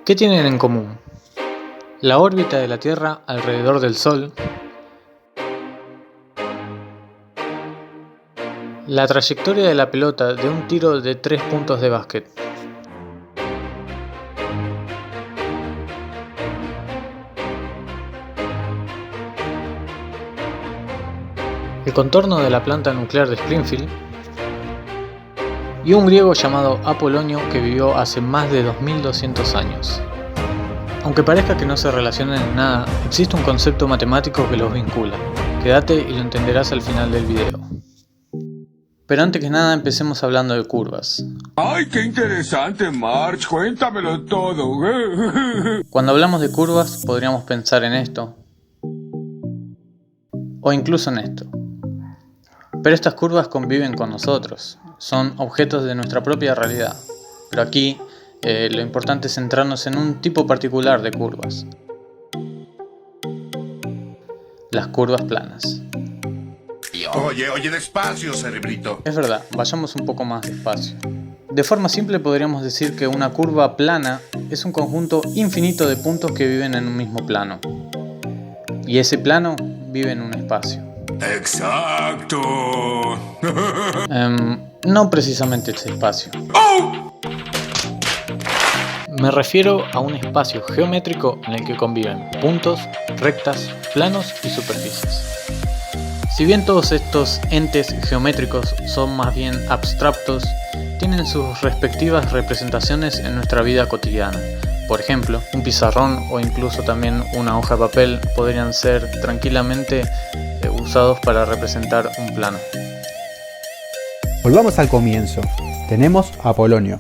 ¿Qué tienen en común? La órbita de la Tierra alrededor del Sol, la trayectoria de la pelota de un tiro de 3 puntos de básquet, el contorno de la planta nuclear de Springfield y un griego llamado Apolonio que vivió hace más de 2200 años. Aunque parezca que no se relacionan en nada, existe un concepto matemático que los vincula. Quédate y lo entenderás al final del video. Pero antes que nada empecemos hablando de curvas. ¡Ay, qué interesante, Marge! Cuéntamelo todo. Cuando hablamos de curvas podríamos pensar en esto, o incluso en esto. Pero estas curvas conviven con nosotros, son objetos de nuestra propia realidad. Pero aquí lo importante es centrarnos en un tipo particular de curvas. Las curvas planas. Oye, despacio, cerebrito. Es verdad, vayamos un poco más despacio. De forma simple podríamos decir que una curva plana es un conjunto infinito de puntos que viven en un mismo plano. Y ese plano vive en un espacio. ¡Exacto! No precisamente ese espacio. Me refiero a un espacio geométrico en el que conviven puntos, rectas, planos y superficies. Si bien todos estos entes geométricos son más bien abstractos, tienen sus respectivas representaciones en nuestra vida cotidiana. Por ejemplo, un pizarrón o incluso también una hoja de papel podrían ser tranquilamente usados para representar un plano. Volvamos al comienzo. Tenemos a Apolonio.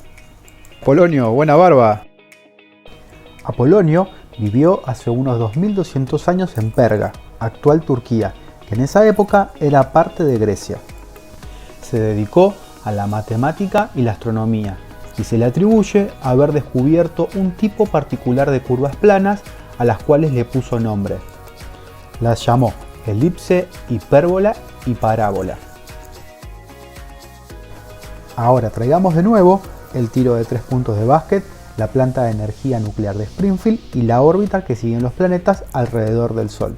Apolonio, buena barba. Apolonio vivió hace unos 2200 años en Perga, actual Turquía, que en esa época era parte de Grecia. Se dedicó a la matemática y la astronomía, y se le atribuye haber descubierto un tipo particular de curvas planas a las cuales le puso nombre. Las llamó elipse, hipérbola y parábola. Ahora traigamos de nuevo el tiro de 3 puntos de básquet, la planta de energía nuclear de Springfield y la órbita que siguen los planetas alrededor del Sol.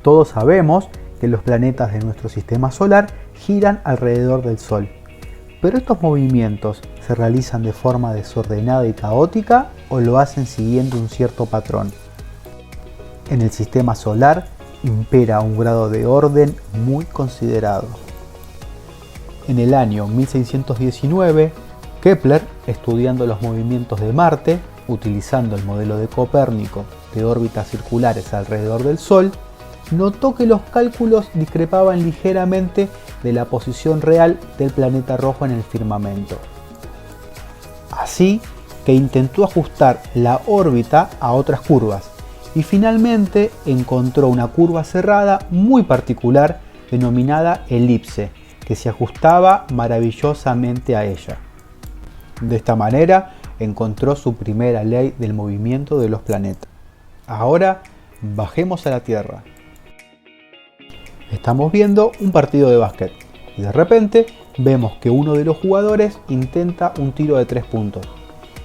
Todos sabemos que los planetas de nuestro sistema solar giran alrededor del Sol, pero estos movimientos ¿se realizan de forma desordenada y caótica o lo hacen siguiendo un cierto patrón? En el sistema solar impera un grado de orden muy considerado. En el año 1619, Kepler, estudiando los movimientos de Marte, utilizando el modelo de Copérnico de órbitas circulares alrededor del Sol, notó que los cálculos discrepaban ligeramente de la posición real del planeta rojo en el firmamento. Así que intentó ajustar la órbita a otras curvas y finalmente encontró una curva cerrada muy particular denominada elipse, que se ajustaba maravillosamente a ella. De esta manera encontró su primera ley del movimiento de los planetas. Ahora bajemos a la Tierra. Estamos viendo un partido de básquet y de repente vemos que uno de los jugadores intenta un tiro de 3 puntos.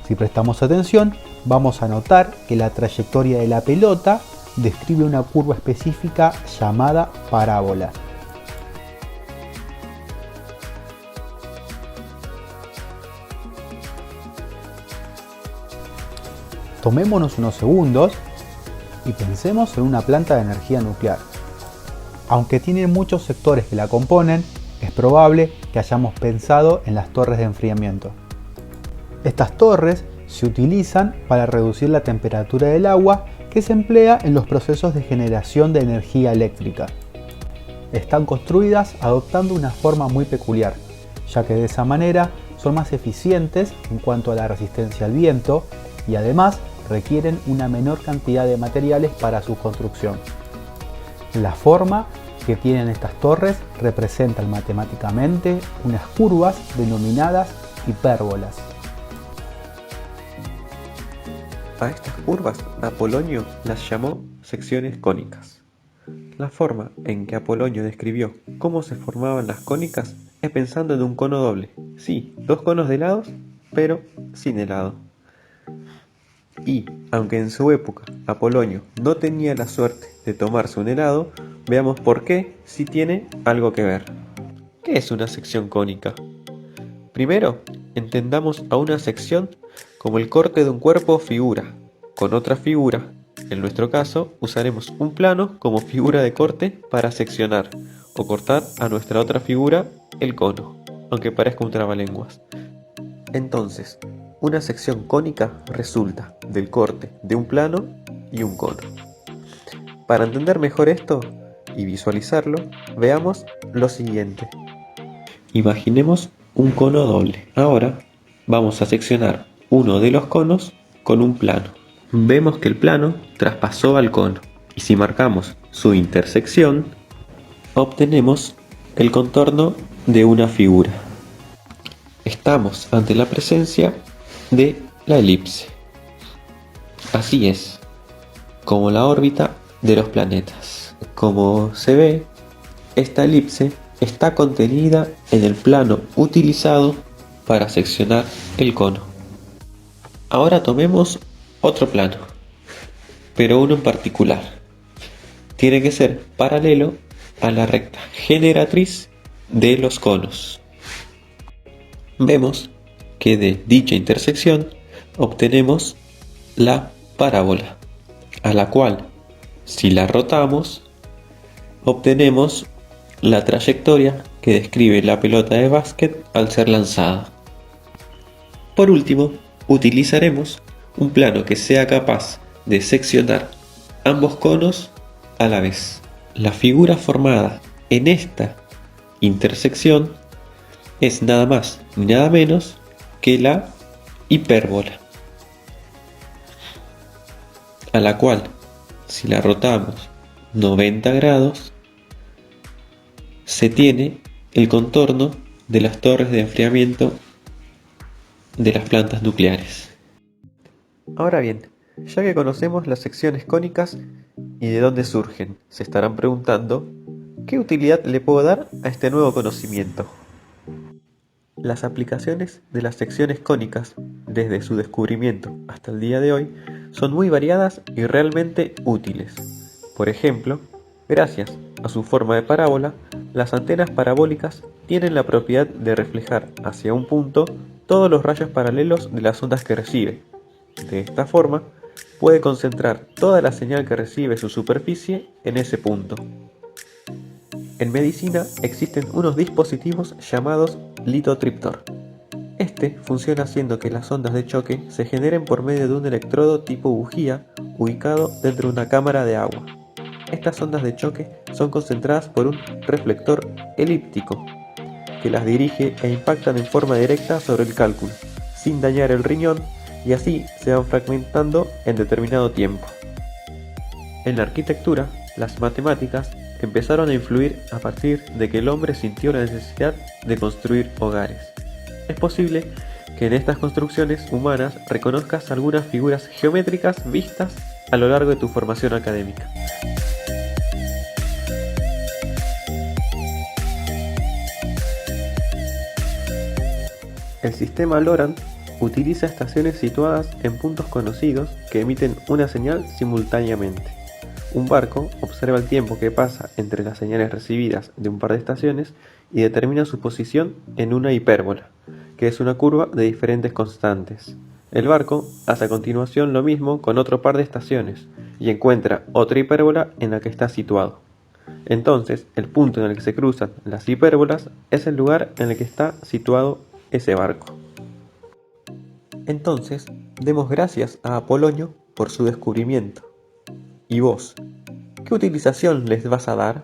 Si prestamos atención, vamos a notar que la trayectoria de la pelota describe una curva específica llamada parábola. Tomémonos unos segundos y pensemos en una planta de energía nuclear. Aunque tiene muchos sectores que la componen, es probable que hayamos pensado en las torres de enfriamiento. Estas torres se utilizan para reducir la temperatura del agua que se emplea en los procesos de generación de energía eléctrica. Están construidas adoptando una forma muy peculiar, ya que de esa manera son más eficientes en cuanto a la resistencia al viento y además requieren una menor cantidad de materiales para su construcción. La forma que tienen estas torres representan matemáticamente unas curvas denominadas hipérbolas. A estas curvas Apolonio las llamó secciones cónicas. La forma en que Apolonio describió cómo se formaban las cónicas es pensando en un cono doble. Sí, dos conos de lados, pero sin helado. Y, aunque en su época Apolonio no tenía la suerte de tomarse un helado, veamos por qué sí tiene algo que ver. ¿Qué es una sección cónica? Primero, entendamos a una sección como el corte de un cuerpo o figura, con otra figura. En nuestro caso, usaremos un plano como figura de corte para seccionar o cortar a nuestra otra figura, el cono, aunque parezca un trabalenguas. Entonces, una sección cónica resulta del corte de un plano y un cono. Para entender mejor esto y visualizarlo, veamos lo siguiente. Imaginemos un cono doble. Ahora vamos a seccionar uno de los conos con un plano. Vemos que el plano traspasó al cono y si marcamos su intersección, obtenemos el contorno de una figura. Estamos ante la presencia de la elipse. Así es, como la órbita de los planetas. Como se ve, esta elipse está contenida en el plano utilizado para seccionar el cono. Ahora tomemos otro plano, pero uno en particular. Tiene que ser paralelo a la recta generatriz de los conos. Vemos que de dicha intersección obtenemos la parábola, a la cual, si la rotamos, obtenemos la trayectoria que describe la pelota de básquet al ser lanzada. Por último, utilizaremos un plano que sea capaz de seccionar ambos conos a la vez. La figura formada en esta intersección es nada más ni nada menos que la hipérbola, a la cual, si la rotamos 90 grados, se tiene el contorno de las torres de enfriamiento de las plantas nucleares. Ahora bien, ya que conocemos las secciones cónicas y de dónde surgen, se estarán preguntando, ¿qué utilidad le puedo dar a este nuevo conocimiento? Las aplicaciones de las secciones cónicas, desde su descubrimiento hasta el día de hoy, son muy variadas y realmente útiles. Por ejemplo, gracias a su forma de parábola, las antenas parabólicas tienen la propiedad de reflejar hacia un punto todos los rayos paralelos de las ondas que recibe. De esta forma, puede concentrar toda la señal que recibe su superficie en ese punto. En medicina existen unos dispositivos llamados litotriptor. Este funciona haciendo que las ondas de choque se generen por medio de un electrodo tipo bujía ubicado dentro de una cámara de agua. Estas ondas de choque son concentradas por un reflector elíptico que las dirige e impactan en forma directa sobre el cálculo, sin dañar el riñón, y así se van fragmentando en determinado tiempo. En la arquitectura, las matemáticas empezaron a influir a partir de que el hombre sintió la necesidad de construir hogares. Es posible que en estas construcciones humanas reconozcas algunas figuras geométricas vistas a lo largo de tu formación académica. El sistema LORAN utiliza estaciones situadas en puntos conocidos que emiten una señal simultáneamente. Un barco observa el tiempo que pasa entre las señales recibidas de un par de estaciones y determina su posición en una hipérbola, que es una curva de diferentes constantes. El barco hace a continuación lo mismo con otro par de estaciones y encuentra otra hipérbola en la que está situado. Entonces, el punto en el que se cruzan las hipérbolas es el lugar en el que está situado ese barco. Entonces, demos gracias a Apolonio por su descubrimiento. ¿Y vos? ¿Qué utilización les vas a dar?